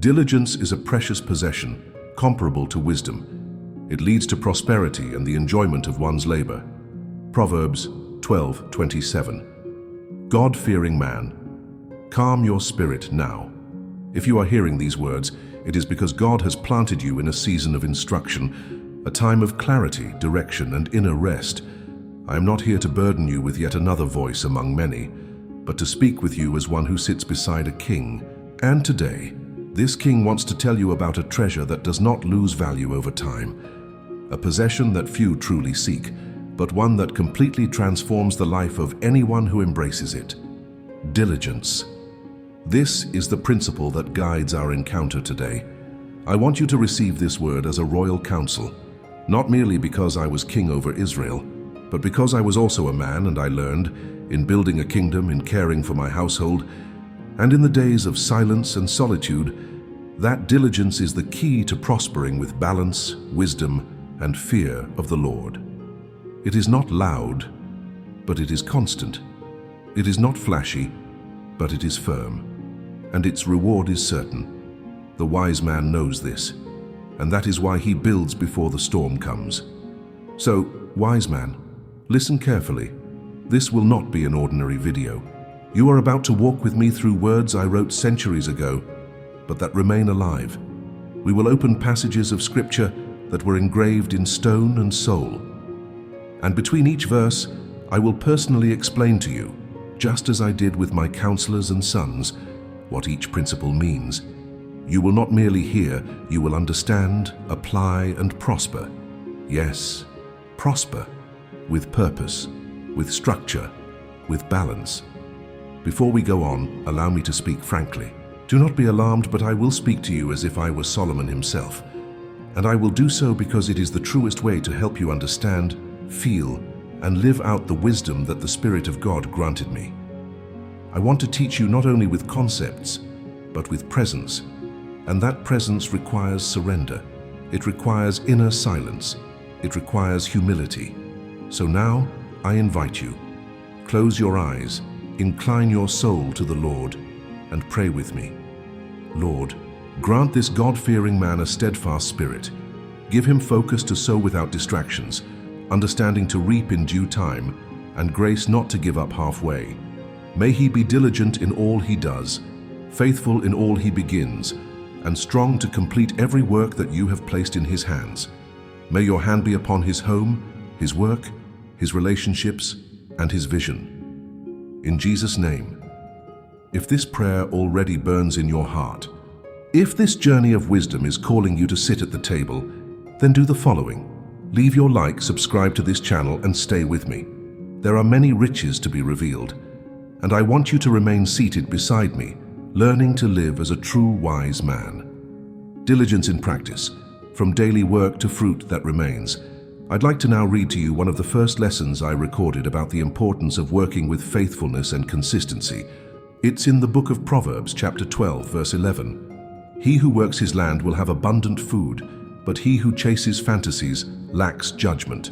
Diligence is a precious possession, comparable to wisdom. It leads to prosperity and the enjoyment of one's labor. Proverbs 12:27. God-fearing man, calm your spirit now. If you are hearing these words, it is because God has planted you in a season of instruction, a time of clarity, direction, and inner rest. I am not here to burden you with yet another voice among many, but to speak with you as one who sits beside a king. And today, this king wants to tell you about a treasure that does not lose value over time, a possession that few truly seek, but one that completely transforms the life of anyone who embraces it. Diligence. This is the principle that guides our encounter today. I want you to receive this word as a royal counsel, not merely because I was king over Israel, but because I was also a man and I learned, in building a kingdom, in caring for my household, and in the days of silence and solitude, that diligence is the key to prospering with balance, wisdom, and fear of the Lord. It is not loud, but it is constant. It is not flashy, but it is firm, and its reward is certain. The wise man knows this, and that is why he builds before the storm comes. So, wise man, listen carefully. This will not be an ordinary video. You are about to walk with me through words I wrote centuries ago, but that remain alive. We will open passages of scripture that were engraved in stone and soul. And between each verse, I will personally explain to you, just as I did with my counselors and sons, what each principle means. You will not merely hear, you will understand, apply, and prosper. Yes, prosper, with purpose, with structure, with balance. Before we go on, allow me to speak frankly. Do not be alarmed, but I will speak to you as if I were Solomon himself. And I will do so because it is the truest way to help you understand, feel, and live out the wisdom that the Spirit of God granted me. I want to teach you not only with concepts, but with presence. And that presence requires surrender. It requires inner silence. It requires humility. So now, I invite you. Close your eyes, incline your soul to the Lord, and pray with me. Lord, grant this God-fearing man a steadfast spirit. Give him focus to sow without distractions, understanding to reap in due time, and grace not to give up halfway. May he be diligent in all he does, faithful in all he begins, and strong to complete every work that you have placed in his hands. May your hand be upon his home, his work, his relationships, and his vision. In Jesus' name. If this prayer already burns in your heart, if this journey of wisdom is calling you to sit at the table, then do the following. Leave your like, subscribe to this channel, and stay with me. There are many riches to be revealed, and I want you to remain seated beside me, learning to live as a true wise man. Diligence in practice, from daily work to fruit that remains. I'd like to now read to you one of the first lessons I recorded about the importance of working with faithfulness and consistency. It's in the book of Proverbs, chapter 12, verse 11. He who works his land will have abundant food, but he who chases fantasies lacks judgment.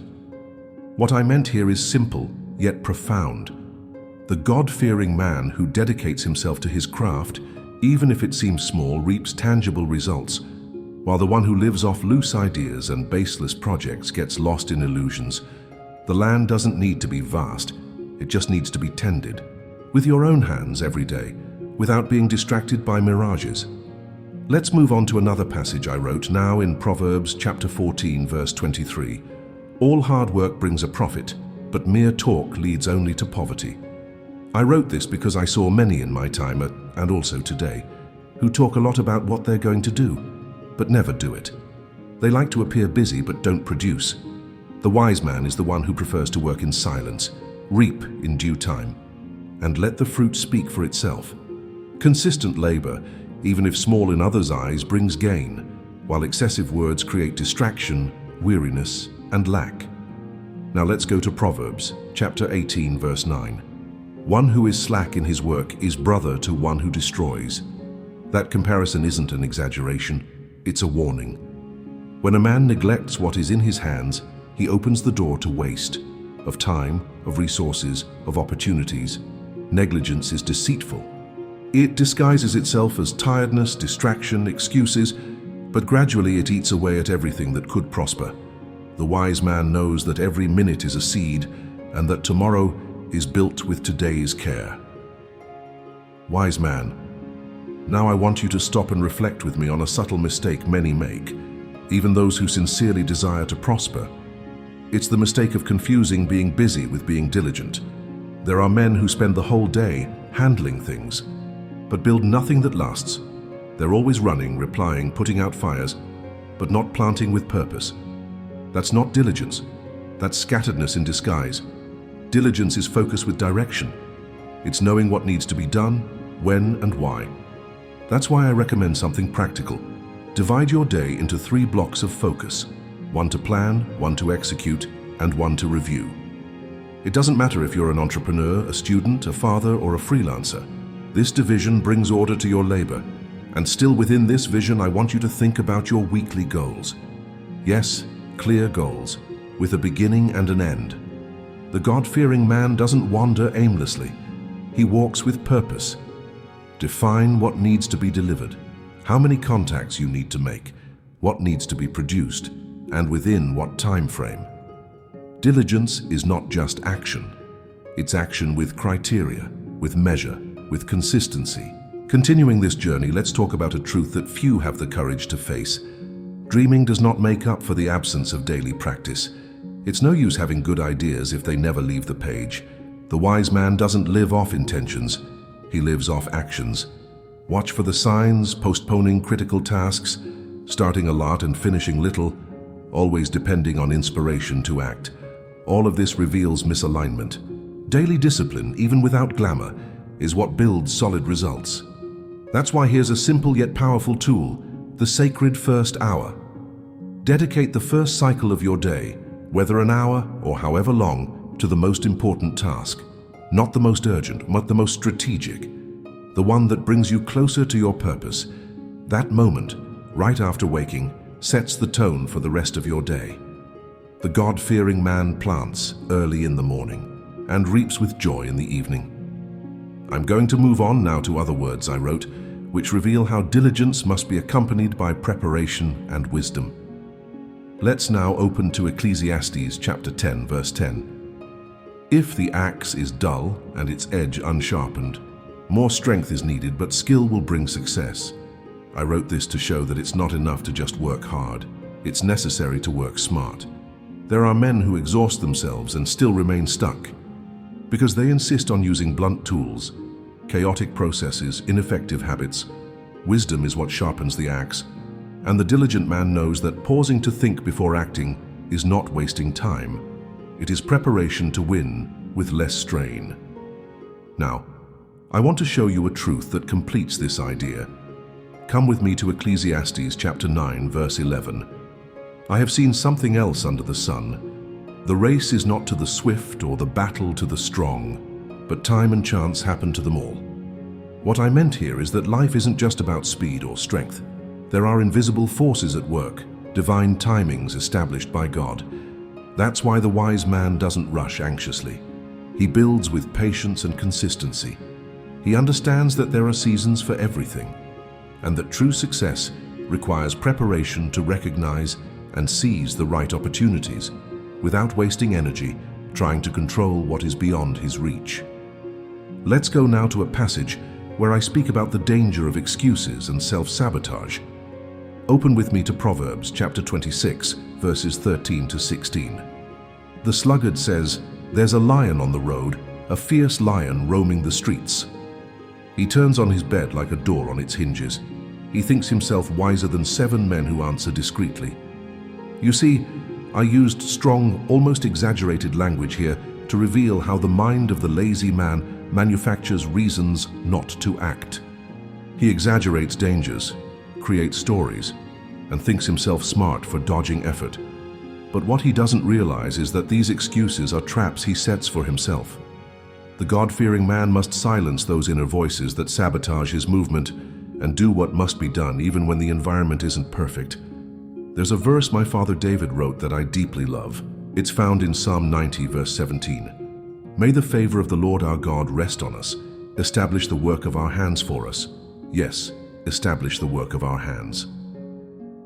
What I meant here is simple, yet profound. The God-fearing man who dedicates himself to his craft, even if it seems small, reaps tangible results, while the one who lives off loose ideas and baseless projects gets lost in illusions. The land doesn't need to be vast, it just needs to be tended, with your own hands every day, without being distracted by mirages. Let's move on to another passage I wrote, now in Proverbs chapter 14, verse 23. All hard work brings a profit, but mere talk leads only to poverty. I wrote this because I saw many in my time, and also today, who talk a lot about what they're going to do, but never do it. They like to appear busy but don't produce. The wise man is the one who prefers to work in silence, reap in due time, and let the fruit speak for itself. Consistent labor, even if small in others' eyes, brings gain, while excessive words create distraction, weariness, and lack. Now let's go to Proverbs, chapter 18, verse 9. One who is slack in his work is brother to one who destroys. That comparison isn't an exaggeration, it's a warning. When a man neglects what is in his hands, he opens the door to waste, of time, of resources, of opportunities. Negligence is deceitful. It disguises itself as tiredness, distraction, excuses, but gradually it eats away at everything that could prosper. The wise man knows that every minute is a seed and that tomorrow is built with today's care. Wise man, now I want you to stop and reflect with me on a subtle mistake many make, even those who sincerely desire to prosper. It's the mistake of confusing being busy with being diligent. There are men who spend the whole day handling things, but build nothing that lasts. They're always running, replying, putting out fires, but not planting with purpose. That's not diligence. That's scatteredness in disguise. Diligence is focus with direction. It's knowing what needs to be done, when and why. That's why I recommend something practical. Divide your day into 3 blocks of focus. 1 to plan, 1 to execute, and 1 to review. It doesn't matter if you're an entrepreneur, a student, a father, or a freelancer. This division brings order to your labor. And still within this vision, I want you to think about your weekly goals. Yes, clear goals, with a beginning and an end. The God-fearing man doesn't wander aimlessly. He walks with purpose. Define what needs to be delivered, how many contacts you need to make, what needs to be produced, and within what time frame. Diligence is not just action. It's action with criteria, with measure, with consistency. Continuing this journey, let's talk about a truth that few have the courage to face. Dreaming does not make up for the absence of daily practice. It's no use having good ideas if they never leave the page. The wise man doesn't live off intentions. He lives off actions. Watch for the signs, postponing critical tasks, starting a lot and finishing little, always depending on inspiration to act. All of this reveals misalignment. Daily discipline, even without glamour, is what builds solid results. That's why here's a simple yet powerful tool, the sacred first hour. Dedicate the first cycle of your day, whether an hour or however long, to the most important task. Not the most urgent, but the most strategic. The one that brings you closer to your purpose. That moment, right after waking, sets the tone for the rest of your day. The God-fearing man plants early in the morning and reaps with joy in the evening. I'm going to move on now to other words I wrote, which reveal how diligence must be accompanied by preparation and wisdom. Let's now open to Ecclesiastes chapter 10, verse 10. If the axe is dull and its edge unsharpened, more strength is needed, but skill will bring success. I wrote this to show that it's not enough to just work hard. It's necessary to work smart. There are men who exhaust themselves and still remain stuck because they insist on using blunt tools, chaotic processes, ineffective habits. Wisdom is what sharpens the axe, and the diligent man knows that pausing to think before acting is not wasting time. It is preparation to win with less strain. Now, I want to show you a truth that completes this idea. Come with me to Ecclesiastes chapter 9, verse 11. I have seen something else under the sun. The race is not to the swift or the battle to the strong, but time and chance happen to them all. What I meant here is that life isn't just about speed or strength. There are invisible forces at work, divine timings established by God. That's why the wise man doesn't rush anxiously. He builds with patience and consistency. He understands that there are seasons for everything, and that true success requires preparation to recognize and seize the right opportunities, without wasting energy trying to control what is beyond his reach. Let's go now to a passage where I speak about the danger of excuses and self-sabotage. Open with me to Proverbs chapter 26, verses 13 to 16. The sluggard says, "There's a lion on the road, a fierce lion roaming the streets." He turns on his bed like a door on its hinges. He thinks himself wiser than 7 men who answer discreetly. You see, I used strong, almost exaggerated language here to reveal how the mind of the lazy man manufactures reasons not to act. He exaggerates dangers, creates stories, and thinks himself smart for dodging effort. But what he doesn't realize is that these excuses are traps he sets for himself. The God-fearing man must silence those inner voices that sabotage his movement and do what must be done even when the environment isn't perfect. There's a verse my father David wrote that I deeply love. It's found in Psalm 90, verse 17. "May the favor of the Lord our God rest on us. establish the work of our hands for us. Yes, establish the work of our hands.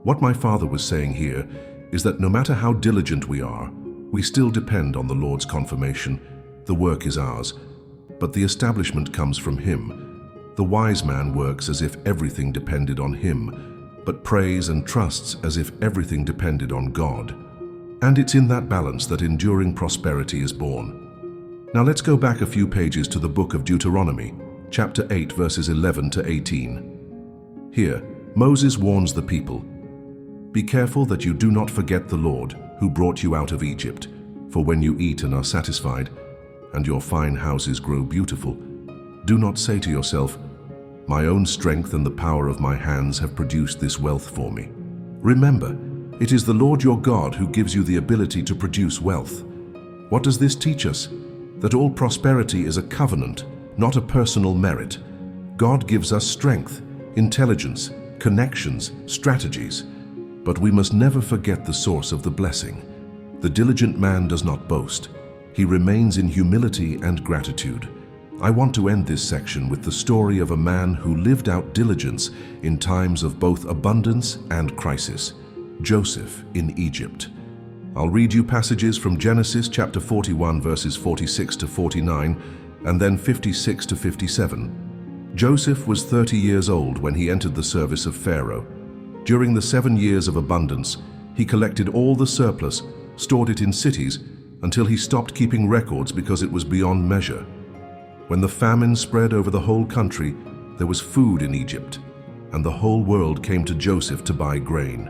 What my father was saying here is that no matter how diligent we are, we still depend on the Lord's confirmation. The work is ours, but the establishment comes from Him. The wise man works as if everything depended on him, but prays and trusts as if everything depended on God. And it's in that balance that enduring prosperity is born. Now let's go back a few pages to the book of Deuteronomy, chapter 8, verses 11 to 18. Here, Moses warns the people, "Be careful that you do not forget the Lord, who brought you out of Egypt. For when you eat and are satisfied, and your fine houses grow beautiful, do not say to yourself, 'My own strength and the power of my hands have produced this wealth for me.' Remember, it is the Lord your God who gives you the ability to produce wealth." What does this teach us? That all prosperity is a covenant, not a personal merit. God gives us strength, intelligence, connections, strategies. But we must never forget the source of the blessing. The diligent man does not boast. He remains in humility and gratitude. I want to end this section with the story of a man who lived out diligence in times of both abundance and crisis. Joseph in Egypt. I'll read you passages from Genesis chapter 41 verses 46 to 49 and then 56 to 57. Joseph was 30 years old when he entered the service of Pharaoh. During the 7 years of abundance, he collected all the surplus, stored it in cities, until he stopped keeping records because it was beyond measure. When the famine spread over the whole country, there was food in Egypt, and the whole world came to Joseph to buy grain.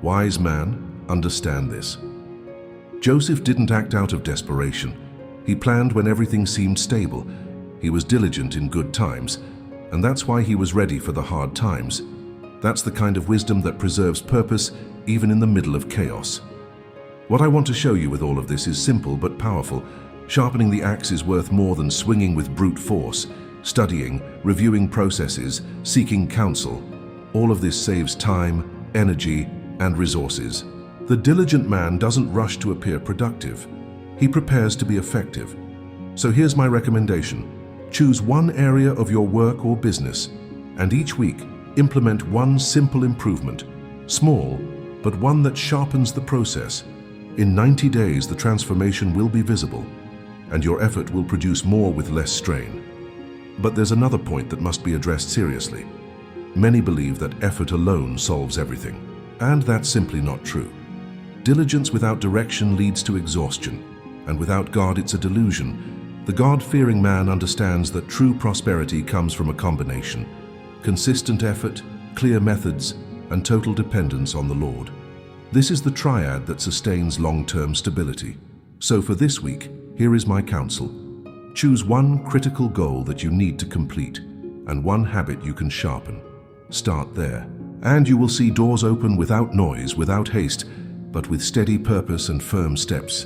Wise man, understand this. Joseph didn't act out of desperation. He planned when everything seemed stable. He was diligent in good times, and that's why he was ready for the hard times. That's the kind of wisdom that preserves purpose even in the middle of chaos. What I want to show you with all of this is simple but powerful. Sharpening the axe is worth more than swinging with brute force. Studying, reviewing processes, seeking counsel. All of this saves time, energy, and resources. The diligent man doesn't rush to appear productive. He prepares to be effective. So here's my recommendation. Choose one area of your work or business, and each week implement one simple improvement. Small, but one that sharpens the process. In 90 days, the transformation will be visible, and your effort will produce more with less strain. But there's another point that must be addressed seriously. Many believe that effort alone solves everything, and that's simply not true. Diligence without direction leads to exhaustion, and without God it's a delusion. The God-fearing man understands that true prosperity comes from a combination: consistent effort, clear methods, and total dependence on the Lord. This is the triad that sustains long-term stability. So for this week, here is my counsel. Choose one critical goal that you need to complete, and one habit you can sharpen. Start there, and you will see doors open without noise, without haste, but with steady purpose and firm steps.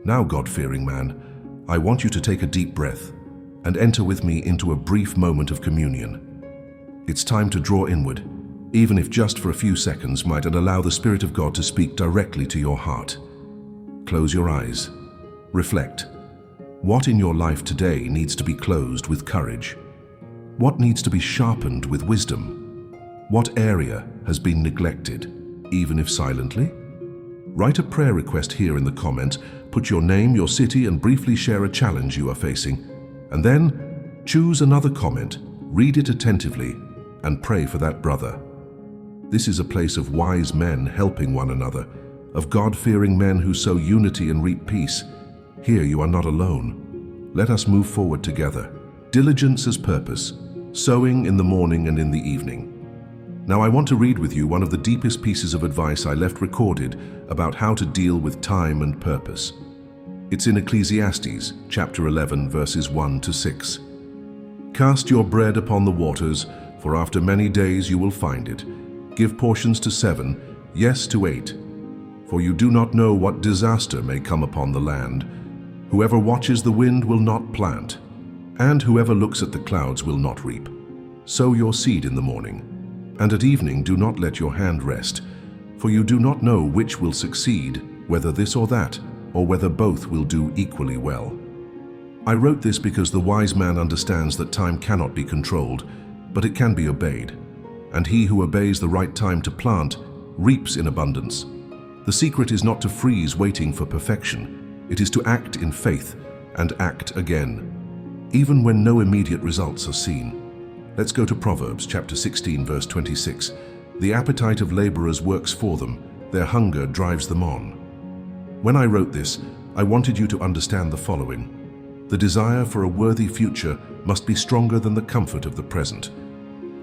Now, God-fearing man, I want you to take a deep breath and enter with me into a brief moment of communion. It's time to draw inward, even if just for a few seconds might, and allow the Spirit of God to speak directly to your heart. Close your eyes. Reflect. What in your life today needs to be closed with courage? What needs to be sharpened with wisdom? What area has been neglected, even if silently? Write a prayer request here in the comments, put your name, your city, and briefly share a challenge you are facing. And then choose another comment, read it attentively, and pray for that brother. This is a place of wise men helping one another, of God-fearing men who sow unity and reap peace. Here you are not alone. Let us move forward together. Diligence as purpose, sowing in the morning and in the evening. Now I want to read with you one of the deepest pieces of advice I left recorded about how to deal with time and purpose. It's in Ecclesiastes, chapter 11, verses 1 to 6. Cast your bread upon the waters, for after many days you will find it. Give portions to 7, yes to 8. For you do not know what disaster may come upon the land. Whoever watches the wind will not plant, and whoever looks at the clouds will not reap. Sow your seed in the morning, and at evening do not let your hand rest, for you do not know which will succeed, whether this or that, or whether both will do equally well. I wrote this because the wise man understands that time cannot be controlled, but it can be obeyed. And he who obeys the right time to plant reaps in abundance. The secret is not to freeze waiting for perfection. It is to act in faith and act again, even when no immediate results are seen. Let's go to Proverbs chapter 16, verse 26. The appetite of laborers works for them. Their hunger drives them on. When I wrote this, I wanted you to understand the following. The desire for a worthy future must be stronger than the comfort of the present.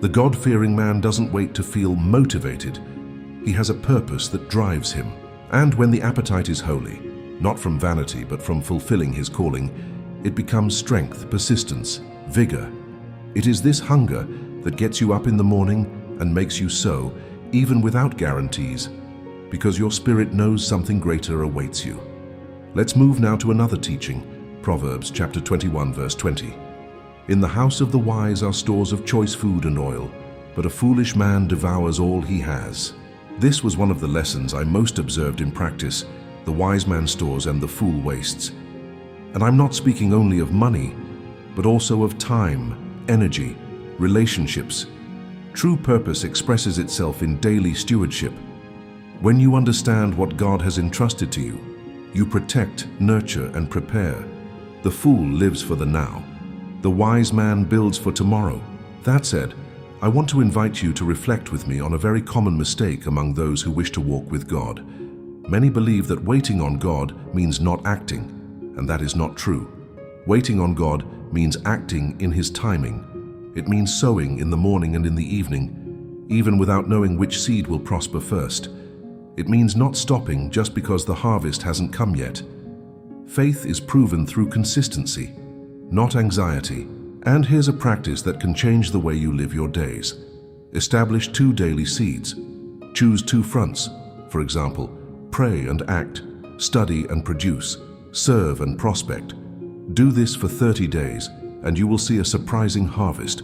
The God-fearing man doesn't wait to feel motivated. He has a purpose that drives him. And when the appetite is holy, not from vanity but from fulfilling his calling, it becomes strength, persistence, vigor. It is this hunger that gets you up in the morning and makes you sow, even without guarantees, because your spirit knows something greater awaits you. Let's move now to another teaching, Proverbs chapter 21, verse 20. In the house of the wise are stores of choice food and oil, but a foolish man devours all he has. This was one of the lessons I most observed in practice. The wise man stores and the fool wastes. And I'm not speaking only of money, but also of time, energy, relationships. True purpose expresses itself in daily stewardship. When you understand what God has entrusted to you, you protect, nurture, and prepare. The fool lives for the now. The wise man builds for tomorrow. That said, I want to invite you to reflect with me on a very common mistake among those who wish to walk with God. Many believe that waiting on God means not acting, and that is not true. Waiting on God means acting in His timing. It means sowing in the morning and in the evening, even without knowing which seed will prosper first. It means not stopping just because the harvest hasn't come yet. Faith is proven through consistency, not anxiety. And here's a practice that can change the way you live your days. Establish 2 daily seeds. Choose 2 fronts. For example, pray and act, study and produce, serve and prospect. Do this for 30 days, and you will see a surprising harvest,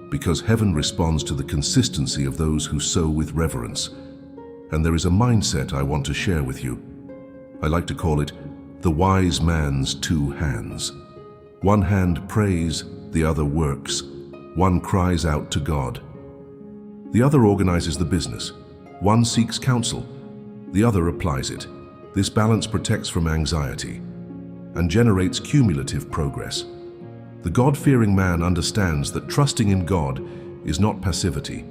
because heaven responds to the consistency of those who sow with reverence. And there is a mindset I want to share with you. I like to call it the wise man's 2 hands. One hand prays, the other works. One cries out to God. The other organizes the business. One seeks counsel. The other applies it. This balance protects from anxiety and generates cumulative progress. The God-fearing man understands that trusting in God is not passivity.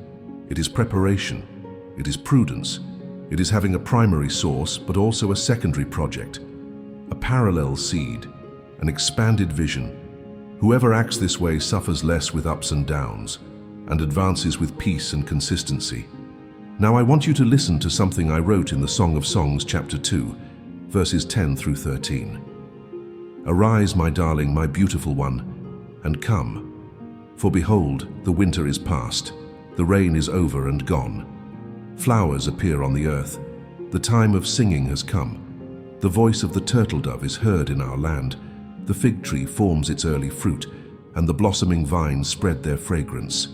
It is preparation. It is prudence. It is having a primary source, but also a secondary project, a parallel seed, an expanded vision. Whoever acts this way suffers less with ups and downs and advances with peace and consistency. Now I want you to listen to something I wrote in the Song of Songs chapter 2, verses 10 through 13. Arise, my darling, my beautiful one, and come. For behold, the winter is past, the rain is over and gone. Flowers appear on the earth. The time of singing has come. The voice of the turtle dove is heard in our land. The fig tree forms its early fruit, and the blossoming vines spread their fragrance.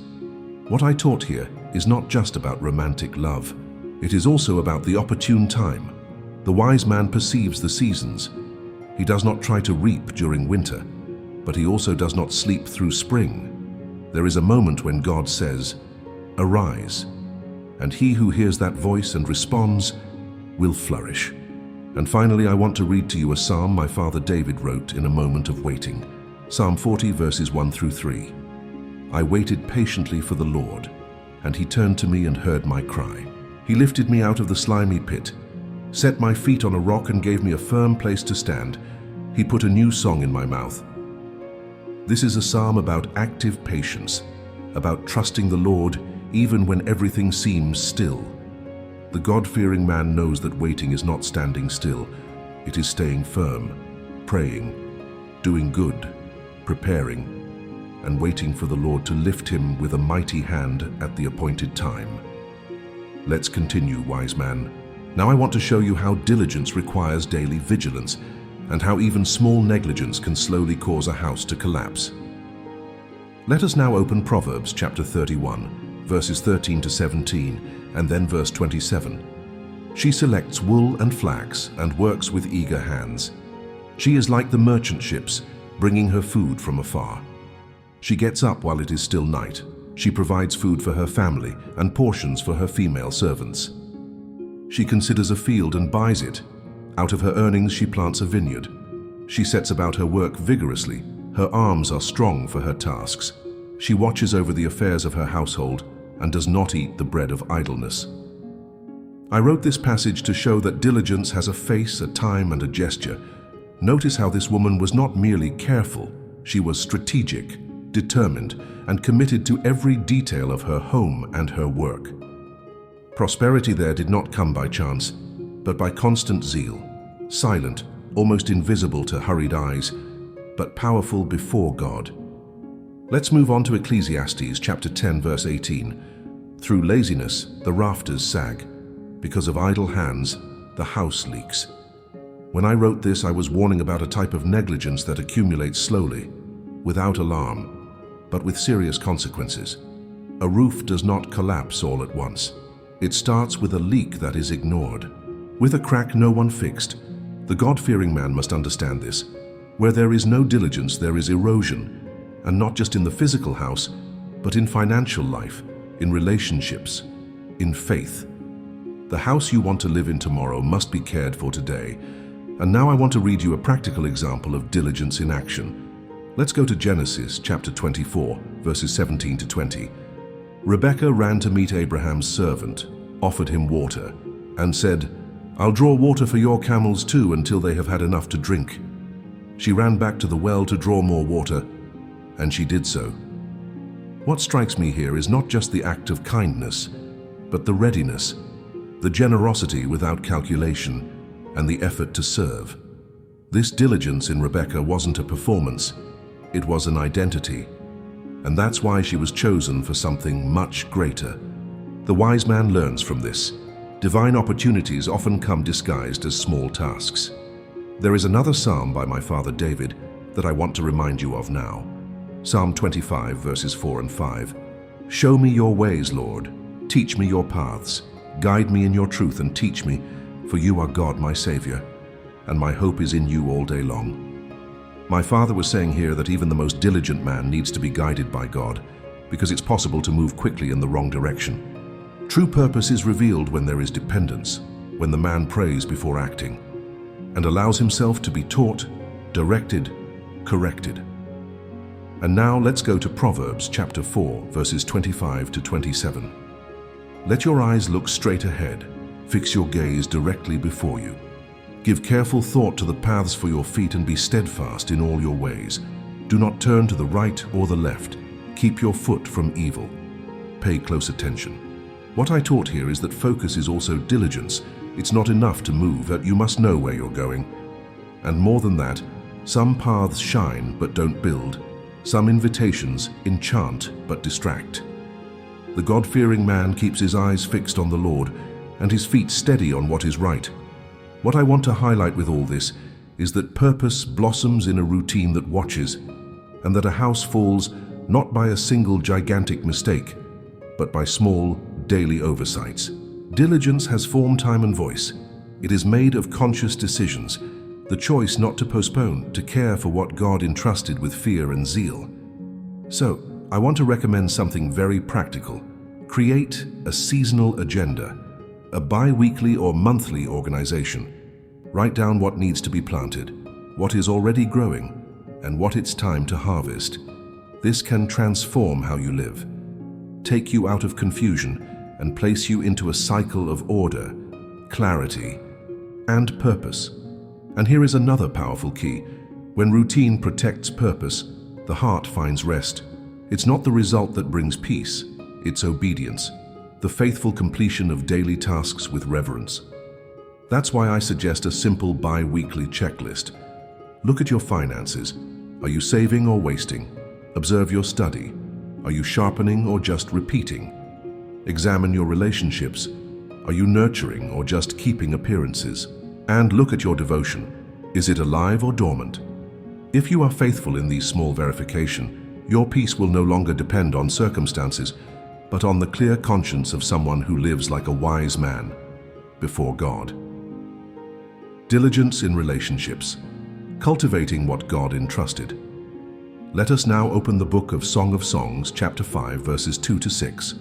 What I taught here is not just about romantic love. It is also about the opportune time. The wise man perceives the seasons. He does not try to reap during winter, but he also does not sleep through spring. There is a moment when God says, "Arise," and he who hears that voice and responds will flourish. And finally, I want to read to you a psalm my father David wrote in a moment of waiting. Psalm 40, verses 1 through 3. I waited patiently for the Lord, and he turned to me and heard my cry. He lifted me out of the slimy pit, set my feet on a rock and gave me a firm place to stand. He put a new song in my mouth. This is a psalm about active patience, about trusting the Lord even when everything seems still. The God-fearing man knows that waiting is not standing still. It is staying firm, praying, doing good, preparing, and waiting for the Lord to lift him with a mighty hand at the appointed time. Let's continue, wise man. Now I want to show you how diligence requires daily vigilance, and how even small negligence can slowly cause a house to collapse. Let us now open Proverbs chapter 31, verses 13 to 17, and then verse 27. She selects wool and flax and works with eager hands. She is like the merchant ships, bringing her food from afar. She gets up while it is still night. She provides food for her family and portions for her female servants. She considers a field and buys it. Out of her earnings, she plants a vineyard. She sets about her work vigorously. Her arms are strong for her tasks. She watches over the affairs of her household and does not eat the bread of idleness. I wrote this passage to show that diligence has a face, a time, and a gesture. Notice how this woman was not merely careful. She was strategic, determined, and committed to every detail of her home and her work. Prosperity there did not come by chance, but by constant zeal, silent, almost invisible to hurried eyes, but powerful before God. Let's move on to Ecclesiastes chapter 10, verse 18. Through laziness, the rafters sag. Because of idle hands, the house leaks. When I wrote this, I was warning about a type of negligence that accumulates slowly, without alarm, but with serious consequences. A roof does not collapse all at once. It starts with a leak that is ignored, with a crack no one fixed. The God-fearing man must understand this. Where there is no diligence, there is erosion, and not just in the physical house, but in financial life, in relationships, in faith. The house you want to live in tomorrow must be cared for today. And now I want to read you a practical example of diligence in action. Let's go to Genesis chapter 24, verses 17 to 20. Rebekah ran to meet Abraham's servant, offered him water, and said, "I'll draw water for your camels too until they have had enough to drink." She ran back to the well to draw more water, and she did so. What strikes me here is not just the act of kindness, but the readiness, the generosity without calculation, and the effort to serve. This diligence in Rebekah wasn't a performance, it was an identity. And that's why she was chosen for something much greater. The wise man learns from this. Divine opportunities often come disguised as small tasks. There is another psalm by my father David that I want to remind you of now. Psalm 25, verses 4 and 5. "Show me your ways, Lord. Teach me your paths. Guide me in your truth and teach me, for you are God, my Savior, and my hope is in you all day long." My father was saying here that even the most diligent man needs to be guided by God, because it's possible to move quickly in the wrong direction. True purpose is revealed when there is dependence, when the man prays before acting, and allows himself to be taught, directed, corrected. And now let's go to Proverbs chapter 4, verses 25 to 27. Let your eyes look straight ahead. Fix your gaze directly before you. Give careful thought to the paths for your feet and be steadfast in all your ways. Do not turn to the right or the left. Keep your foot from evil. Pay close attention. What I taught here is that focus is also diligence. It's not enough to move, that you must know where you're going. And more than that, some paths shine but don't build. Some invitations enchant but distract. The God-fearing man keeps his eyes fixed on the Lord and his feet steady on what is right. What I want to highlight with all this is that purpose blossoms in a routine that watches, and that a house falls not by a single gigantic mistake, but by small, daily oversights. Diligence has form, time, and voice. It is made of conscious decisions, the choice not to postpone, to care for what God entrusted with fear and zeal. So, I want to recommend something very practical. Create a seasonal agenda, a bi-weekly or monthly organization. Write down what needs to be planted, what is already growing, and what it's time to harvest. This can transform how you live, take you out of confusion, and place you into a cycle of order, clarity, and purpose. And here is another powerful key. When routine protects purpose, the heart finds rest. It's not the result that brings peace, it's obedience, the faithful completion of daily tasks with reverence. That's why I suggest a simple bi-weekly checklist. Look at your finances. Are you saving or wasting? Observe your study. Are you sharpening or just repeating? Examine your relationships. Are you nurturing or just keeping appearances? And look at your devotion. Is it alive or dormant? If you are faithful in these small verification, your peace will no longer depend on circumstances, but on the clear conscience of someone who lives like a wise man before God. Diligence in relationships. Cultivating what God entrusted. Let us now open the book of Song of Songs, chapter 5, verses 2 to 6.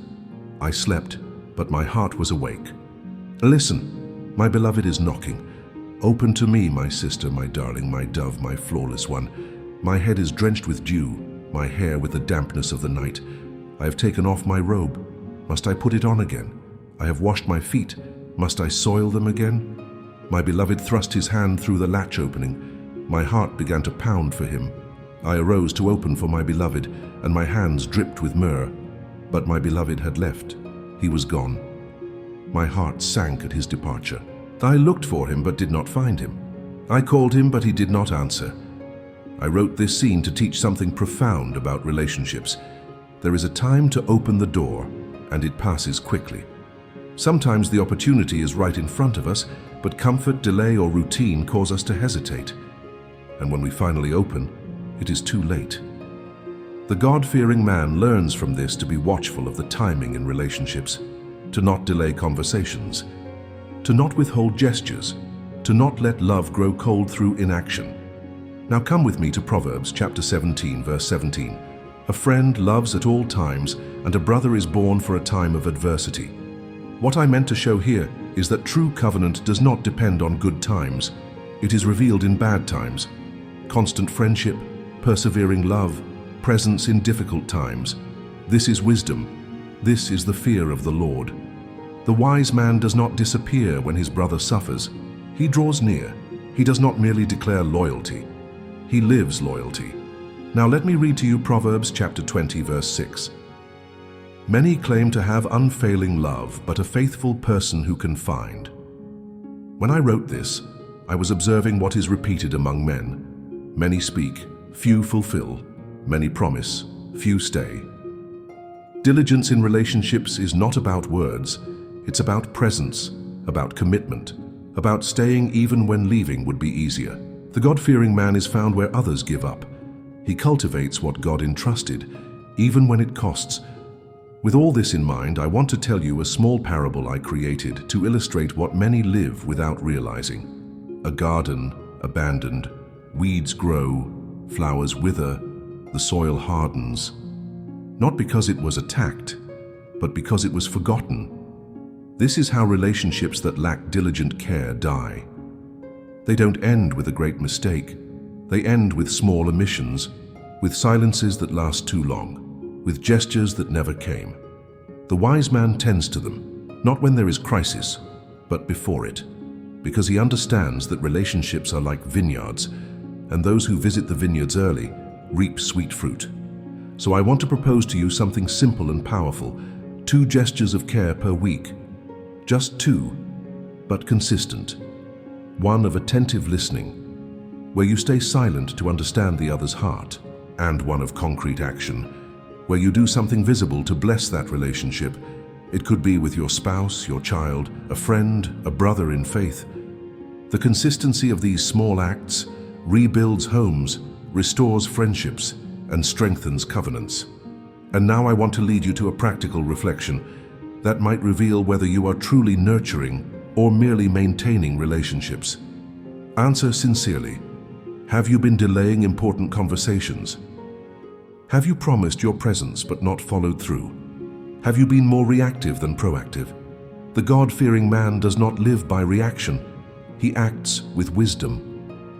I slept, but my heart was awake. Listen, my beloved is knocking. Open to me, my sister, my darling, my dove, my flawless one. My head is drenched with dew, my hair with the dampness of the night. I have taken off my robe. Must I put it on again? I have washed my feet. Must I soil them again? My beloved thrust his hand through the latch opening. My heart began to pound for him. I arose to open for my beloved, and my hands dripped with myrrh. But my beloved had left. He was gone. My heart sank at his departure. I looked for him, but did not find him. I called him, but he did not answer. I wrote this scene to teach something profound about relationships. There is a time to open the door, and it passes quickly. Sometimes the opportunity is right in front of us, but comfort, delay, or routine cause us to hesitate. And when we finally open, it is too late. The God-fearing man learns from this to be watchful of the timing in relationships, to not delay conversations, to not withhold gestures, to not let love grow cold through inaction. Now come with me to Proverbs chapter 17, verse 17. A friend loves at all times, and a brother is born for a time of adversity. What I meant to show here is that true covenant does not depend on good times. It is revealed in bad times. Constant friendship, persevering love, presence in difficult times. This is wisdom. This is the fear of the Lord. The wise man does not disappear when his brother suffers. He draws near. He does not merely declare loyalty. He lives loyalty. Now let me read to you Proverbs chapter 20, verse 6. Many claim to have unfailing love, but a faithful person who can find. When I wrote this, I was observing what is repeated among men. Many speak, few fulfill. Many promise, few stay. Diligence in relationships is not about words. It's about presence, about commitment, about staying even when leaving would be easier. The God-fearing man is found where others give up. He cultivates what God entrusted, even when it costs. With all this in mind, I want to tell you a small parable I created to illustrate what many live without realizing. A garden abandoned, weeds grow, flowers wither, the soil hardens. Not because it was attacked, but because it was forgotten. This is how relationships that lack diligent care die. They don't end with a great mistake. They end with small omissions, with silences that last too long, with gestures that never came. The wise man tends to them, not when there is crisis, but before it, because he understands that relationships are like vineyards, and those who visit the vineyards early reap sweet fruit. So I want to propose to you something simple and powerful, 2 gestures of care per week. Just 2, but consistent. One of attentive listening, where you stay silent to understand the other's heart, and one of concrete action, where you do something visible to bless that relationship. It could be with your spouse, your child, a friend, a brother in faith. The consistency of these small acts rebuilds homes, restores friendships, and strengthens covenants. And now I want to lead you to a practical reflection that might reveal whether you are truly nurturing or merely maintaining relationships. Answer sincerely. Have you been delaying important conversations? Have you promised your presence but not followed through? Have you been more reactive than proactive? The God-fearing man does not live by reaction. He acts with wisdom.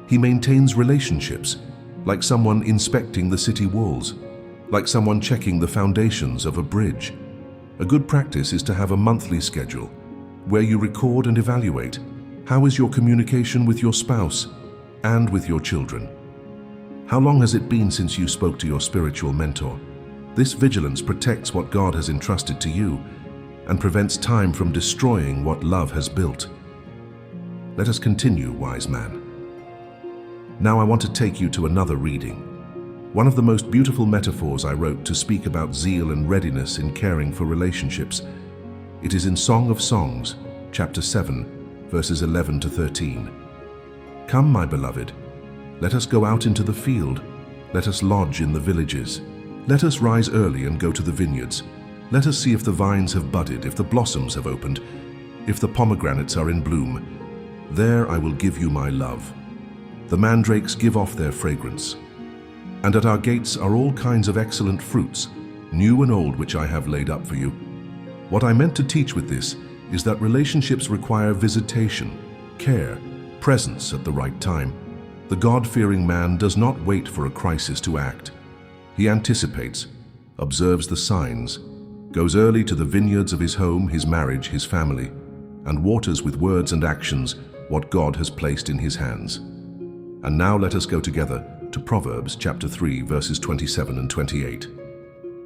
He maintains relationships, like someone inspecting the city walls, like someone checking the foundations of a bridge. A good practice is to have a monthly schedule, where you record and evaluate. How is your communication with your spouse and with your children? How long has it been since you spoke to your spiritual mentor? This vigilance protects what God has entrusted to you and prevents time from destroying what love has built. Let us continue, wise man. Now I want to take you to another reading. One of the most beautiful metaphors I wrote to speak about zeal and readiness in caring for relationships. It is in Song of Songs, chapter 7, verses 11 to 13. Come, my beloved, let us go out into the field. Let us lodge in the villages. Let us rise early and go to the vineyards. Let us see if the vines have budded, if the blossoms have opened, if the pomegranates are in bloom. There I will give you my love. The mandrakes give off their fragrance. And at our gates are all kinds of excellent fruits, new and old, which I have laid up for you. What I meant to teach with this is that relationships require visitation, care, presence at the right time. The God-fearing man does not wait for a crisis to act. He anticipates, observes the signs, goes early to the vineyards of his home, his marriage, his family, and waters with words and actions what God has placed in his hands. And now let us go together to Proverbs chapter 3, verses 27 and 28.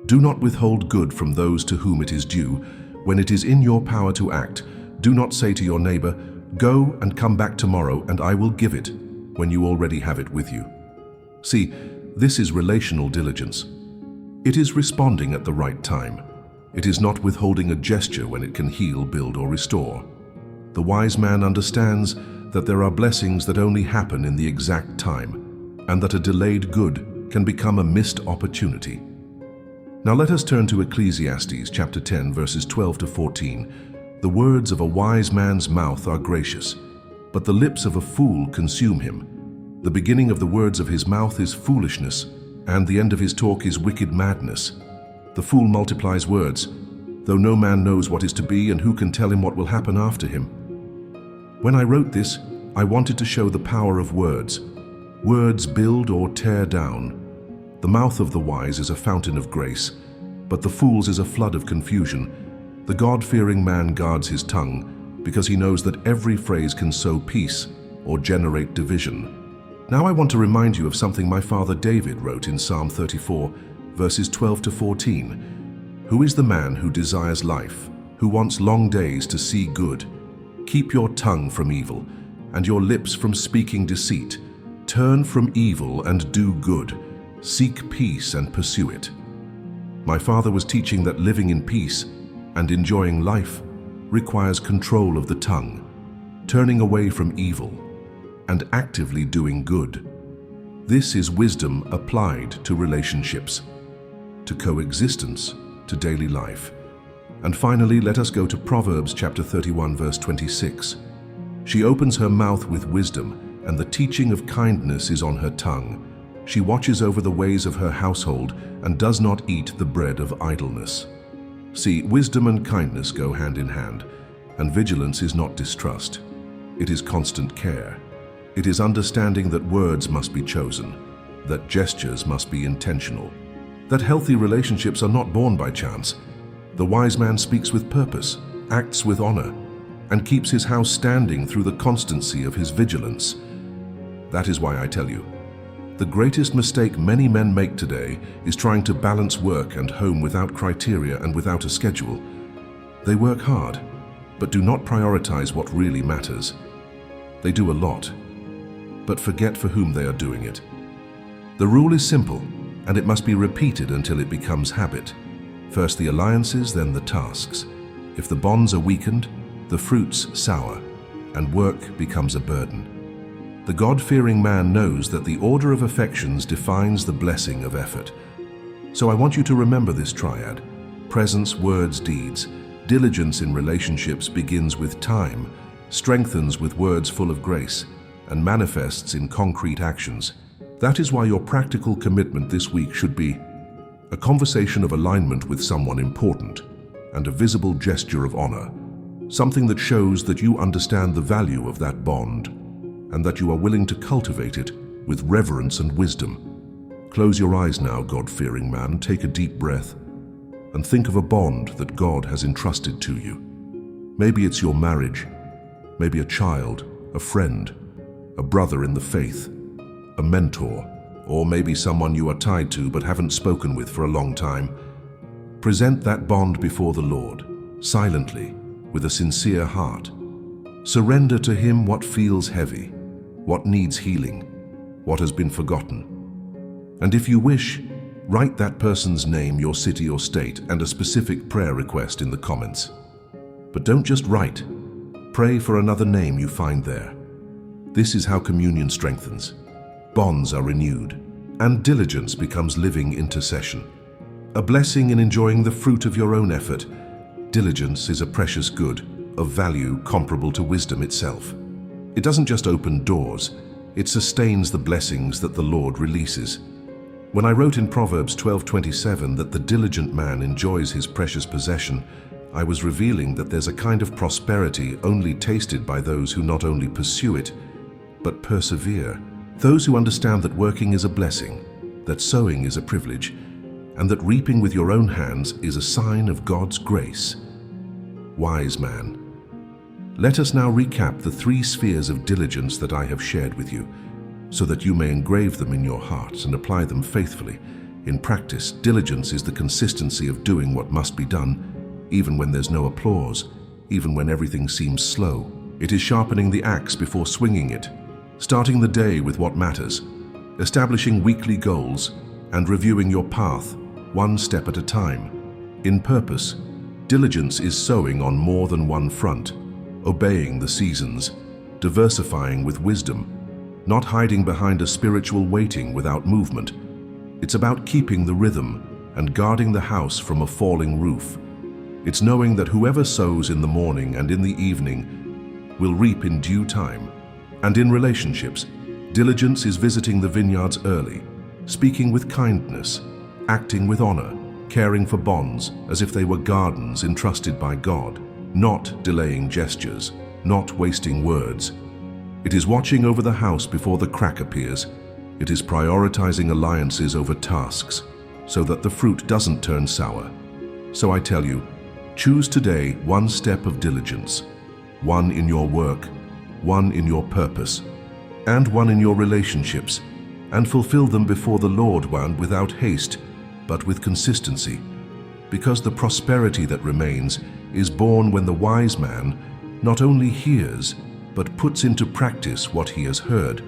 Do not withhold good from those to whom it is due. When it is in your power to act, do not say to your neighbor, "Go and come back tomorrow, and I will give it," when you already have it with you. See, this is relational diligence. It is responding at the right time. It is not withholding a gesture when it can heal, build, or restore. The wise man understands that there are blessings that only happen in the exact time, and that a delayed good can become a missed opportunity. Now let us turn to Ecclesiastes chapter 10, verses 12 to 14. The words of a wise man's mouth are gracious, but the lips of a fool consume him. The beginning of the words of his mouth is foolishness, and the end of his talk is wicked madness. The fool multiplies words, though no man knows what is to be, and who can tell him what will happen after him. When I wrote this, I wanted to show the power of words. Words build or tear down. The mouth of the wise is a fountain of grace, but the fool's is a flood of confusion. The God-fearing man guards his tongue, because he knows that every phrase can sow peace or generate division. Now I want to remind you of something my father David wrote in Psalm 34, verses 12 to 14. Who is the man who desires life, who wants long days to see good? Keep your tongue from evil, and your lips from speaking deceit. Turn from evil and do good. Seek peace and pursue it. My father was teaching that living in peace and enjoying life requires control of the tongue, turning away from evil, and actively doing good. This is wisdom applied to relationships, to coexistence, to daily life. And finally, let us go to Proverbs chapter 31, verse 26. She opens her mouth with wisdom, and the teaching of kindness is on her tongue. She watches over the ways of her household and does not eat the bread of idleness. See, wisdom and kindness go hand in hand, and vigilance is not distrust. It is constant care. It is understanding that words must be chosen, that gestures must be intentional, that healthy relationships are not born by chance. The wise man speaks with purpose, acts with honor, and keeps his house standing through the constancy of his vigilance. That is why I tell you, the greatest mistake many men make today is trying to balance work and home without criteria and without a schedule. They work hard, but do not prioritize what really matters. They do a lot, but forget for whom they are doing it. The rule is simple, and it must be repeated until it becomes habit. First the alliances, then the tasks. If the bonds are weakened, the fruits sour, and work becomes a burden. The God-fearing man knows that the order of affections defines the blessing of effort. So I want you to remember this triad: presence, words, deeds. Diligence in relationships begins with time, strengthens with words full of grace, and manifests in concrete actions. That is why your practical commitment this week should be a conversation of alignment with someone important and a visible gesture of honor, something that shows that you understand the value of that bond and that you are willing to cultivate it with reverence and wisdom. Close your eyes now, God-fearing man, take a deep breath, and think of a bond that God has entrusted to you. Maybe it's your marriage, maybe a child, a friend, a brother in the faith, a mentor, or maybe someone you are tied to but haven't spoken with for a long time. Present that bond before the Lord, silently, with a sincere heart. Surrender to Him what feels heavy, what needs healing, what has been forgotten. And if you wish, write that person's name, your city or state, and a specific prayer request in the comments. But don't just write. Pray for another name you find there. This is how communion strengthens. Bonds are renewed, and diligence becomes living intercession. A blessing in enjoying the fruit of your own effort. Diligence is a precious good, of value comparable to wisdom itself. It doesn't just open doors, it sustains the blessings that the Lord releases. When I wrote in Proverbs 12:27 that the diligent man enjoys his precious possession, I was revealing that there's a kind of prosperity only tasted by those who not only pursue it, but persevere. Those who understand that working is a blessing, that sowing is a privilege, and that reaping with your own hands is a sign of God's grace. Wise man. Let us now recap the 3 spheres of diligence that I have shared with you, so that you may engrave them in your hearts and apply them faithfully. In practice, diligence is the consistency of doing what must be done, even when there's no applause, even when everything seems slow. It is sharpening the axe before swinging it, starting the day with what matters, establishing weekly goals, and reviewing your path, one step at a time. In purpose, diligence is sowing on more than one front, obeying the seasons, diversifying with wisdom, not hiding behind a spiritual waiting without movement. It's about keeping the rhythm and guarding the house from a falling roof. It's knowing that whoever sows in the morning and in the evening will reap in due time. And in relationships, diligence is visiting the vineyards early, speaking with kindness, acting with honor, caring for bonds as if they were gardens entrusted by God, not delaying gestures, not wasting words. It is watching over the house before the crack appears. It is prioritizing alliances over tasks so that the fruit doesn't turn sour. So I tell you, choose today one step of diligence, one in your work, one in your purpose, and one in your relationships, and fulfill them before the Lord without haste, but with consistency, because the prosperity that remains is born when the wise man not only hears, but puts into practice what he has heard.